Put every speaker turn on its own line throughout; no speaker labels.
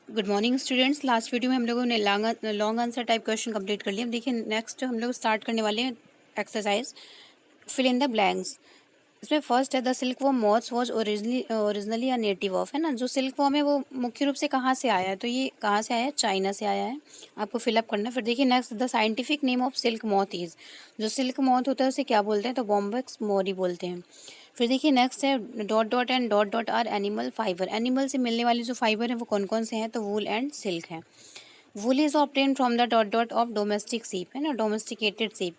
Good morning students. Last video में हम लोगों ने long answer type question complete कर लिया। अब देखिए नेक्स्ट हम लोग स्टार्ट करने वाले हैं exercise fill in the blanks. इसमें फर्स्ट है the silk worm moths was originally a native of, है ना। जो सिल्क वॉर्म है वो मुख्य रूप से कहाँ से आया है, तो ये कहाँ से आया है, चाइना से आया है। आपको फिलअप करना है। फिर देखिए next the scientific name of silk moth is, जो सिल्क मॉथ होता है उसे क्या बोलते हैं, तो बॉम्बेक्स मोरी बोलते हैं। फिर देखिए नेक्स्ट है dot dot and dot dot are animal fibre. Animal से मिलने वाले जो फाइबर हैं वो कौन कौन से हैं, तो वूल एंड सिल्क हैं। वूल is obtain from the dot dot of domestic सीप, है ना, डोमेस्टिकेटेड सीप।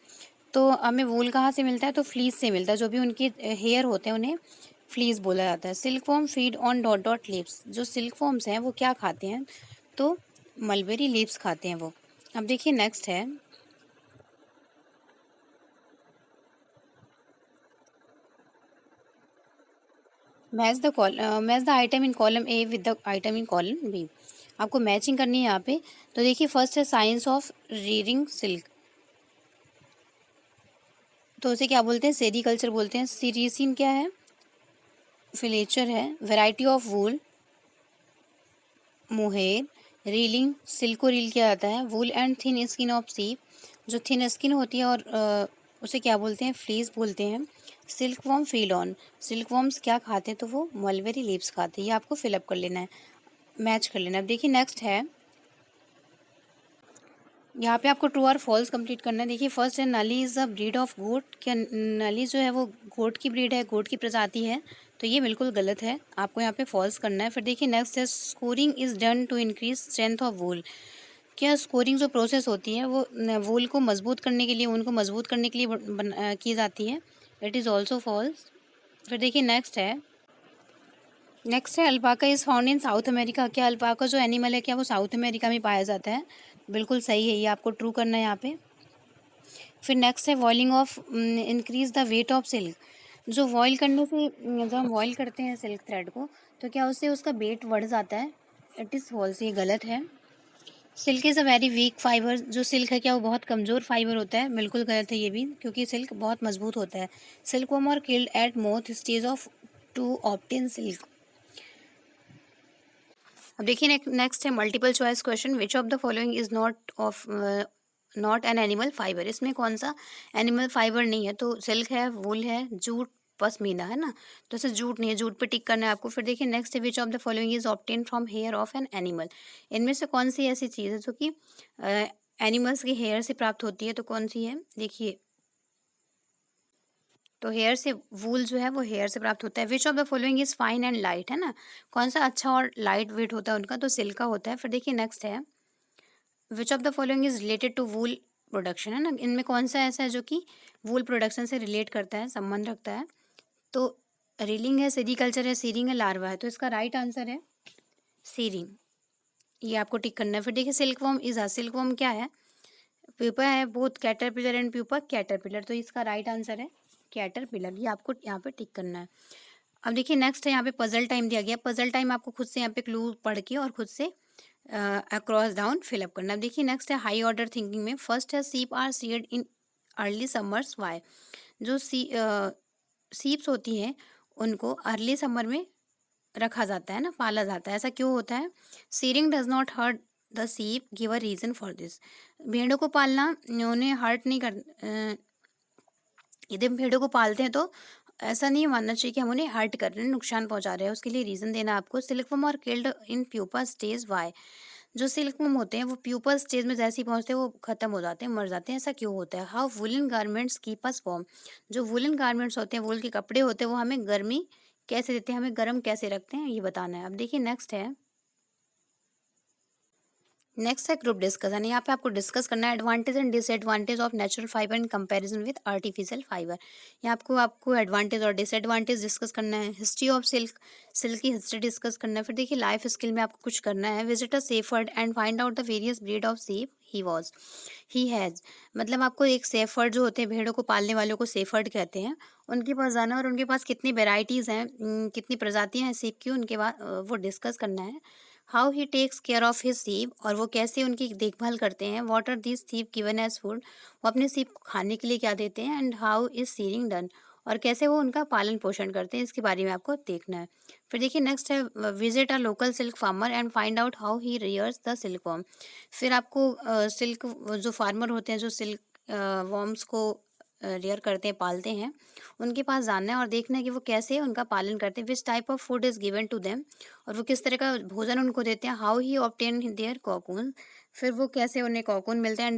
तो हमें वूल कहाँ से मिलता है, तो फ्लीस से मिलता है। जो भी उनके हेयर होते हैं उन्हें फ्लीस बोला जाता है। Silk worm feed on dot dot leaves. जो सिल्क वॉर्म्स हैं वो क्या खाते हैं, तो मलबेरी लीव्स खाते हैं वो। अब देखिए नेक्स्ट है match the item in column A with the item in column B. आपको मैचिंग करनी है यहाँ पे। तो देखिए फर्स्ट है साइंस ऑफ रीडिंग सिल्क, तो उसे क्या बोलते हैं, सेरीकल्चर बोलते हैं। सीरीसिन क्या है, फिलेचर है। Variety of wool, mohair. Reeling, silk को रील किया जाता है। Wool and thin skin of sheep, जो थिन स्किन होती है और उसे क्या बोलते हैं, फ्लीस बोलते हैं। Silk worm feed on, silk worms क्या खाते हैं, तो वो मलबेरी लीव्स खाते हैं। ये आपको फिलअप कर लेना है, मैच कर लेना है। अब देखिए नेक्स्ट है, यहाँ पे आपको ट्रू और फॉल्स कंप्लीट करना है। देखिए फर्स्ट है Nali is a breed of goat. क्या नली जो है वो गोट की ब्रीड है, गोट की प्रजाति है, तो ये बिल्कुल गलत है। आपको यहाँ पे फॉल्स करना है। फिर देखिए नेक्स्ट है scouring is done to increase strength of wool. क्या स्कोरिंग जो प्रोसेस होती है वो वूल को मजबूत करने के लिए, उनको मजबूत करने के लिए की जाती है। It is also false. फिर देखिए नेक्स्ट है alpaca is found in South America. क्या अल्पाका जो एनिमल है क्या वो साउथ अमेरिका में पाया जाता है, बिल्कुल सही है। ये आपको ट्रू करना है यहाँ पे। फिर नेक्स्ट है boiling of increase the weight of silk. जो वॉइल करने से जब हम वॉइल करते हैं सिल्क थ्रेड को, तो क्या उससे उसका वेट बढ़ जाता है, इट इज़ फॉल्स, ये गलत है। Silk is a very weak fibre. जो सिल्क है क्या वो बहुत कमज़ोर फाइबर होता है, बिल्कुल गलत है ये भी, क्योंकि सिल्क बहुत मजबूत होता है। Silk worm are killed at moth stage of to obtain silk. अब देखिए नेक्स्ट है multiple choice question. Which of the following is not an animal fibre. इसमें कौन सा एनिमल फाइबर नहीं है, तो सिल्क है, वूल है, जूट, पश्मीना, है ना। तो इसे जूट नहीं है, जूट पे टिक करना है आपको। फिर देखिए नेक्स्ट है which of the following is obtain from here of an animal. इनमें से कौन सी ऐसी चीज़ है जो कि एनिमल्स के हेयर से प्राप्त होती है, तो कौन सी है, देखिए तो हेयर से, वूल जो है वो हेयर से प्राप्त होता है। Which of the following is fine and light, है ना, कौन सा अच्छा और लाइट वेट होता है उनका, तो सिल्क का होता है। फिर देखिए नेक्स्ट है which of the following is related to wool production, है ना, इनमें कौन सा ऐसा है जो कि वूल प्रोडक्शन से रिलेट करता है, संबंध रखता है, तो रीलिंग है, सेरिकल्चर है, सीरिंग है, लार्वा है। तो इसका राइट आंसर है सीरिंग, ये आपको टिक करना है। फिर देखिए silk worm is a, silk worm क्या है, प्यूपा है, both caterpillar and pupa caterpillar, तो इसका राइट आंसर है कैटरपिलर, ये आपको यहाँ पे टिक करना है। अब देखिए नेक्स्ट है यहाँ पे पजल टाइम दिया गया। पजल टाइम आपको खुद से यहाँ पे क्लू पढ़ के और खुद से अक्रॉस डाउन फिलअप करना। अब देखिए नेक्स्ट है हाई ऑर्डर थिंकिंग में। फर्स्ट है sheep are sheared in early summers why. जो सीप्स होती हैं उनको अर्ली समर में रखा जाता है ना, पाला जाता है, ऐसा क्यों होता है। Shearing does not hurt the sheep, give a reason for this. भेड़ों को पालना उन्हें हर्ट नहीं कर यदि हम भेड़ों को पालते हैं तो ऐसा नहीं मानना चाहिए कि हम उन्हें हर्ट कर रहे हैं, नुकसान पहुंचा रहे हैं, उसके लिए रीजन देना आपको। Silkworm are killed in pupa stage why. जो सिल्कवर्म होते हैं वो प्यूपा स्टेज में जैसे ही पहुंचते हैं वो खत्म हो जाते हैं, मर जाते हैं, ऐसा क्यों होता है। How woollen garments keep us warm. जो वुलन गारमेंट्स होते हैं, वूल के कपड़े होते हैं, वो हमें गर्मी कैसे देते हैं, हमें गर्म कैसे रखते हैं, ये बताना है। अब देखिए नेक्स्ट है ग्रुप डिस्कशन। यहाँ पे आपको डिस्कस करना है advantage and disadvantage of natural fibre in comparison with artificial fibre. यहाँ आपको एडवांटेज और डिसएडवांटेज डिस्कस करना है। हिस्ट्री ऑफ सिल्क, सिल्क की हिस्ट्री डिस्कस करना है। फिर देखिए लाइफ स्किल में आपको कुछ करना है। Visit a shepherd and find out the various breed of सीप ही हैज़। मतलब आपको एक सेफर्ड जो होते हैं, भेड़ों को पालने वालों को सेफर्ड कहते हैं, उनके पास जाना है और उनके पास कितनी वेराइटीज़ हैं, कितनी प्रजातियां हैं सीप की, उनके बाद वो डिस्कस करना है। How he takes care of his sheep, और वो कैसे उनकी देखभाल करते हैं। What are this sheep given as food, वो अपने सीप को खाने के लिए क्या देते हैं। And how is shearing done, और कैसे वो उनका पालन-पोषण करते हैं, इसके बारे में आपको देखना है। फिर देखिए नेक्स्ट है visit a local silk farmer and find out how he rears the silkworm. फिर आपको सिल्क जो फार्मर होते हैं, जो सिल्क वर्म्स को रियर करते हैं, पालते हैं, उनके पास जानना है और देखना है कि वो कैसे उनका पालन करते हैं, which type of food is given to them, और वो किस तरह का भोजन उनको देते हैं, how he obtain their cocoon, फिर वो कैसे उन्हें कॉकून मिलते हैं,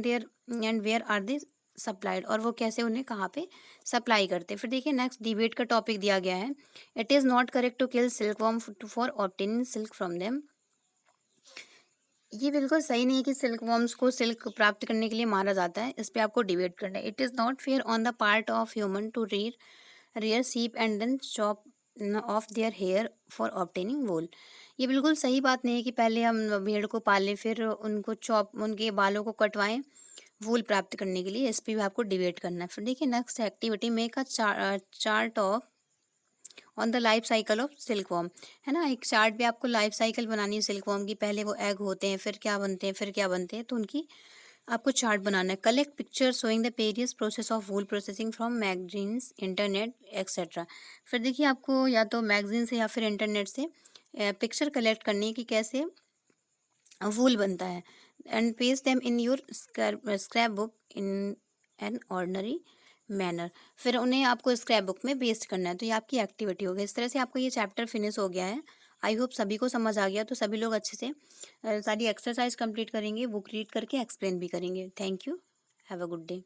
and where are they supplied, और वो कैसे उन्हें कहाँ पे सप्लाई करते हैं। फिर देखिए नेक्स्ट डिबेट का टॉपिक दिया गया है, it is not correct to kill silk worm for obtaining silk from them. ये बिल्कुल सही नहीं है कि सिल्क वर्म्स को सिल्क प्राप्त करने के लिए मारा जाता है, इस पे आपको डिबेट करना है। It is not fair on the part of human to rear sheep and then chop off their hair for obtaining wool। ये बिल्कुल सही बात नहीं है कि पहले हम भेड़ को पालें, फिर उनको चॉप, उनके बालों को कटवाएं वूल प्राप्त करने के लिए, इस पे भी आपको डिबेट करना है। फिर देखिए next activity, make a chart of on the life cycle of silk worm, है ना। एक चार्ट पे आपको लाइफ साइकिल बनानी है सिल्क वॉर्म की, पहले वो एग होते हैं, फिर क्या बनते हैं, फिर क्या बनते हैं, तो उनकी आपको चार्ट बनाना है। Collect picture showing the various process of wool processing from magazines, internet etcetera. फिर देखिए आपको या तो मैगजीन से या फिर इंटरनेट से पिक्चर कलेक्ट करनी है कि कैसे वूल बनता है, and paste them in your scrap book in an ordinary manner. फिर उन्हें आपको स्क्रैप बुक में पेस्ट करना है। तो ये आपकी एक्टिविटी हो गई। इस तरह से आपको ये चैप्टर फिनिश हो गया है। आई होप सभी को समझ आ गया, तो सभी लोग अच्छे से सारी एक्सरसाइज कंप्लीट करेंगे, बुक रीड करके एक्सप्लेन भी करेंगे। Thank you, have a good day.